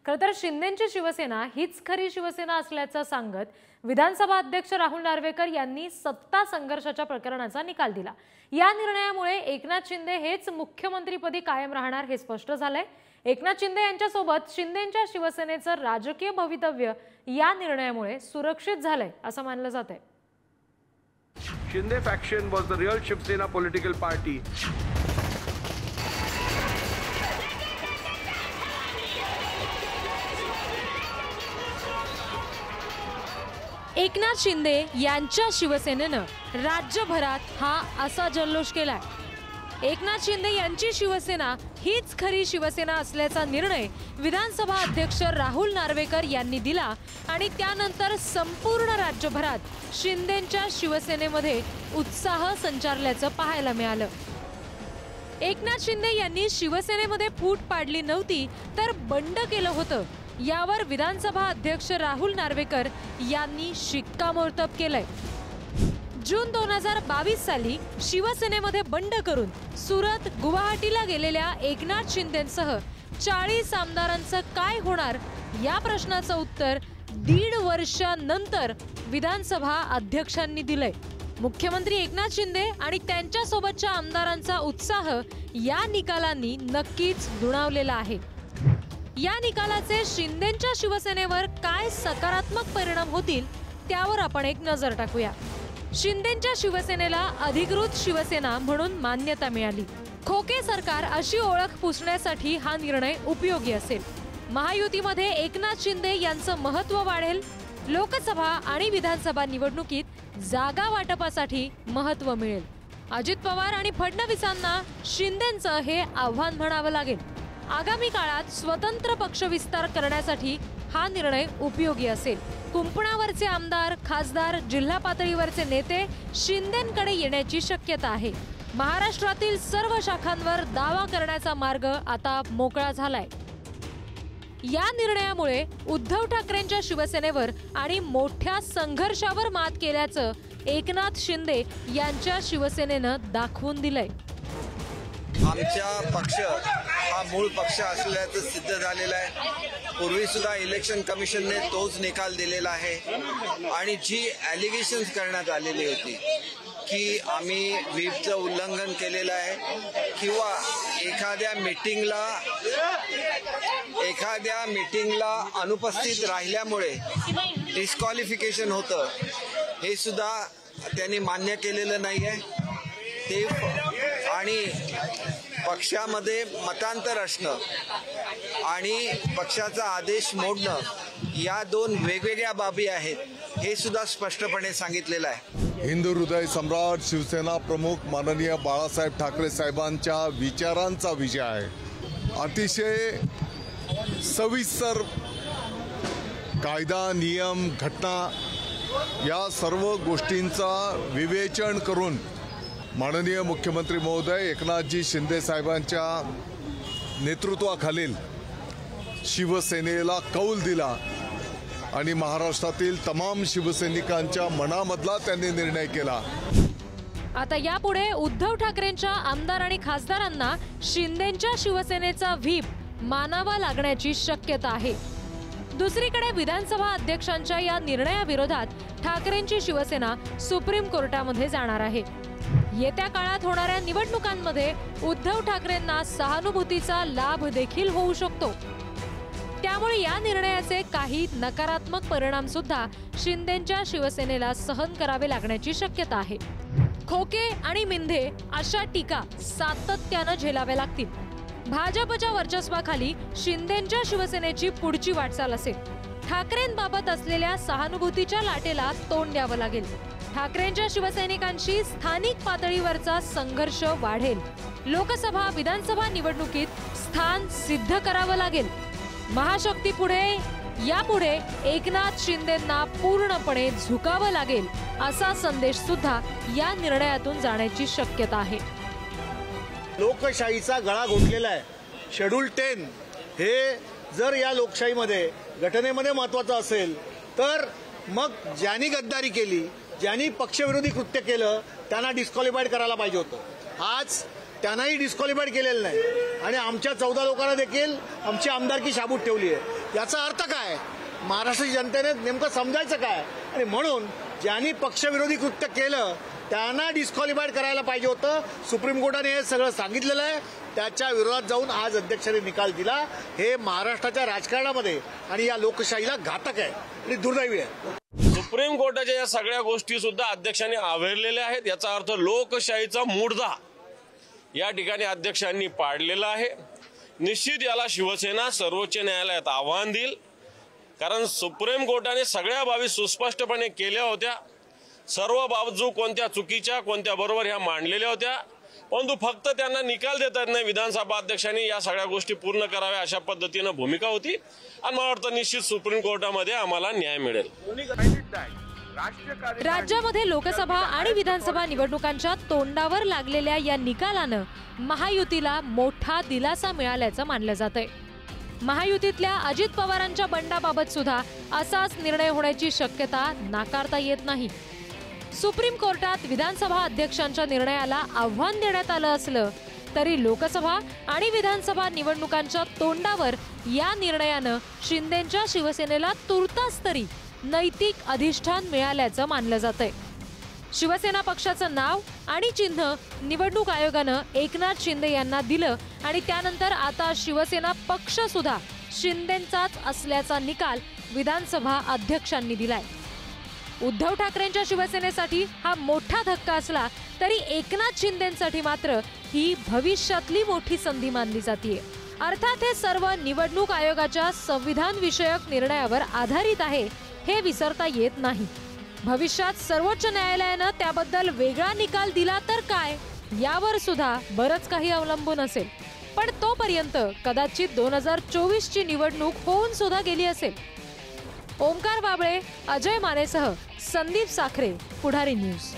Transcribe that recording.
खरं तर शिंदेंची शिवसेना हीच खरी शिवसेना असल्याचं सांगत विधानसभा अध्यक्ष राहुल नार्वेकर यांनी सत्ता संघर्षाच्या प्रकरणाचा निकाल दिला। या निर्णयामुळे एकनाथ शिंदे हेच मुख्यमंत्रीपदी कायम राहणार हे स्पष्ट झालंय। एकनाथ शिंदे यांच्यासोबत शिंदेंच्या शिवसेनेचं राजकीय भवितव्य या निर्णयामुळे सुरक्षित झालंय असं मानलं जातंय। Shinde faction was the real Shiv Sena political party. Eknath Shinde यांच्या शिवसेनेनं राज्यभरात हा असा जल्लोष केलाय। एकनाथ शिंदे यांची शिवसेना हीच खरी शिवसेना असल्याचा निर्णय विधानसभा अध्यक्ष राहुल नार्वेकर यांनी दिला आणि त्यानंतर संपूर्ण राज्यभरात शिंदेंच्या शिवसेनेमध्ये उत्साह संचारल्याचं पाहायला मिळालं। एकनाथ शिंदे यांनी शिवसेनेमध्ये फूट पाडली नव्हती तर बंड केलं होतं, यावर विधानसभा अध्यक्ष राहुल नार्वेकर यांनी शिक्कामोर्तब केलंय। जून 2022 साली शिवसेनेमध्ये बंड करून सुरत गुवाहाटीला गेलेल्या एकनाथ शिंदेंसह 40 आमदारांचं काय होणार या प्रश्नाचं उत्तर 1.5 वर्षांनंतर विधानसभा अध्यक्षांनी दिलंय। मुख्यमंत्री एकनाथ शिंदे आणि त्यांच्या सोबतच्या आमदारांचा उत्साह या निकालांनी नक्कीच दुणावलेला आहे। या निकालाचे शिंदेंच्या शिवसेनेवर काय सकारात्मक परिणाम होतील त्यावर आपण एक नजर टाकूया। शिंदेंच्या शिवसेनेला अधिकृत शिवसेना म्हणून मान्यता मिळाली। खोके सरकार अशी ओळख पुसण्यासाठी हा निर्णय उपयोगी असेल। महायुतीमध्ये एकनाथ शिंदे यांचं महत्त्व वाढेल। लोकसभा आणि विधानसभा निवडणुकीत जागा वाटपासाठी महत्त्व मिळेल। अजित पवार आणि फडणवीसांना शिंदेंचं हे आव्हान म्हणावं लागेल। आगामी काळात स्वतंत्र पक्ष विस्तार करण्यासाठी हा निर्णय उपयोगी असेल। कुंपणावरचे आमदार, खासदार, जिल्हा पातळीवरचे नेते शिंदेंकडे येण्याची शक्यता आहे। महाराष्ट्रातील सर्व शाखांवर दावा करण्याचा मार्ग आता मोकळा झालाय। या निर्णयामुळे उद्धव ठाकरेंच्या शिवसेनेवर आणि मोठ्या संघर्षावर मात केल्याचं एकनाथ शिंदे यांच्या शिवसेनेनं दाखवून दिलंय। आमचा पक्ष हा मूळ पक्ष असल्याचं सिद्ध झालेलं आहे। पूर्वी सुद्धा इलेक्शन कमिशनने तोच निकाल दिलेला आहे आणि जी ॲलिगेशन्स करण्यात आलेली होती की आम्ही व्हीपचं उल्लंघन केलेलं आहे किंवा एखाद्या मीटिंगला अनुपस्थित राहिल्यामुळे डिस्क्वालिफिकेशन होतं, हे सुद्धा त्यांनी मान्य केलेलं नाही आहे। ते आणि पक्षामध्ये मतांतर असणं आणि पक्षाचा आदेश मोडणं या दोन वेगवेगळ्या बाबी आहेत, हे सुद्धा स्पष्टपणे सांगितलेलं आहे। हिंदू हृदय सम्राट शिवसेना प्रमुख माननीय बाळासाहेब ठाकरे साहेबांच्या विचारांचा विजय आहे। अतिशय सविस्तर कायदा, नियम, घटना या सर्व गोष्टींचा विवेचन करून माननीय मुख्यमंत्री महोदय एकनाथजी शिंदे साहेबांच्या नेतृत्वाखालील शिवसेनेला कौल दिला आणि महाराष्ट्रातील तमाम शिवसैनिकांच्या मनामधला त्यांनी निर्णय केला। आता यापुढे उद्धव ठाकरेंच्या आमदार आणि खासदारांना शिंदेंच्या शिवसेनेचा व्हीप मानावा लागण्याची शक्यता आहे। दुसरीकडे विधानसभा अध्यक्षांच्या या निर्णयाविरोधात ठाकरेंची शिवसेना सुप्रीम कोर्टामध्ये जाणार आहे। येत्या काळात होणाऱ्या निवडणुकांमध्ये उद्धव ठाकरेंना सहानुभूतीचा लाभ देखील होऊ शकतो। त्यामुळे या निर्णयाचे काही नकारात्मक परिणाम सुद्धा शिंदेंच्या शिवसेनेला सहन करावे लागण्याची शक्यता आहे। खोके आणि मिंधे अशा टीका सातत्यानं झेलाव्या लागतील। भाजपच्या वर्चस्वाखाली शिंदेंच्या शिवसेनेची पुढची वाटचाल असेल। ठाकरेंबाबत असलेल्या सहानुभूतीच्या लाटेला तोंड द्यावं लागेल। ठाकरेंच्या शिवसैनिकांशी स्थानिक पातळीवरचा संघर्ष वाढेल। लोकसभा, विधानसभा निवडणुकीत स्थान सिद्ध करावं लागेल। महाशक्तीपुढे यापुढे एकनाथ शिंदेंना पूर्णपणे झुकावं लागेल असा संदेश सुद्धा या निर्णयातून जाण्याची शक्यता आहे। लोकशाहीचा गळा घोटलेला आहे। शेड्यूल 10 हे जर या लोकशाहीमध्ये घटनेमध्ये महत्त्वाचं असेल तर मग ज्यांनी गद्दारी केली, ज्यांनी पक्षविरोधी कृत्य केलं त्यांना डिस्क्वालिफाईड करायला पाहिजे होतं। आज त्यांनाही डिस्क्वालिफाईड केलेलं नाही आणि आमच्या 14 लोकांना देखील आमची आमदारकी शाबूत ठेवली आहे। याचा अर्थ काय? महाराष्ट्र जनतेने नेमकं समजायचं काय? आणि म्हणून ज्यांनी पक्षविरोधी कृत्य केलं त्यांना डिस्क्वालिफाईड करायला पाहिजे होतं। सुप्रीम कोर्टाने हे सगळं सांगितलेलं आहे, त्याच्या विरोधात जाऊन आज अध्यक्षांनी निकाल दिला। हे महाराष्ट्राच्या राजकारणामध्ये आणि या लोकशाहीला घातक आहे आणि दुर्दैवी आहे। सुप्रीम कोर्टाच्या या सगळ्या गोष्टी सुद्धा अध्यक्षांनी आवरलेल्या आहेत। याचा अर्थ लोकशाहीचा मुडदा या ठिकाणी अध्यक्षांनी पाडलेला आहे। निश्चित याला शिवसेना सर्वोच्च न्यायालयात आव्हान देईल, कारण सुप्रीम कोर्टाने सगळ्या बाबी सुस्पष्टपणे केल्या होत्या। सर्व बाजू कोणत्या चुकीच्या कोणत्या बरोबर ह्या मांडलेल्या होत्या, परंतु फक्त त्यांना निकाल देतात नाही। विधानसभा अध्यक्षांनी या सगळ्या गोष्टी पूर्ण कराव्या अशा पद्धतीनं भूमिका होती आणि मला वाटतं निश्चित सुप्रीम कोर्टामध्ये आम्हाला न्याय मिळेल। राज्यामध्ये लोकसभा आणि विधानसभा निवडणुकांच्या तोंडावर लागलेल्या या निकालानं महायुतीला मोठा दिलासा मिळाल्याचं मानलं जातंय। महायुतीतल्या अजित पवारांच्या बंडाबाबत सुद्धा असाच निर्णय होण्याची शक्यता नाकारता येत नाही। सुप्रीम कोर्टात विधानसभा अध्यक्षांच्या निर्णयाला आव्हान देण्यात आलं असलं तरी लोकसभा आणि विधानसभा निवडणुकांच्या तोंडावर या निर्णयानं शिंदेंच्या शिवसेनेला तुर्तास तरी नैतिक अधिष्ठान मिळाल्याचं मानलं जातंय। शिवसेना पक्षाचं नाव आणि चिन्ह निवडणूक आयोगानं एकनाथ शिंदे यांना दिलं आणि त्यानंतर आता शिवसेना पक्ष सुद्धा शिंदेंचाच असल्याचा निकाल विधानसभा अध्यक्षांनी दिलाय। उद्धव ठाकरेंच्या शिवसेनेसाठी हा मोठा धक्का असला तरी एकनाथ शिंदेंसाठी मात्र ही भविष्यातली मोठी संधी मानली जाते। अर्थात हे सर्व निवडणूक आयोगाच्या संविधान विषयक निर्णयावर आधारित आहे हे विसरता येत नाही। भविष्यात सर्वोच्च न्यायालयानं त्याबद्दल वेगळा निकाल दिला तर काय, यावर सुद्धा बरंच काही अवलंबून असेल। पण तोपर्यंत कदाचित 2024 ची निवडणूक होऊन सुद्धा गेली असेल। ओमकार बाबळे, अजय मानेसह संदीप साखरे, पुढारी न्यूज।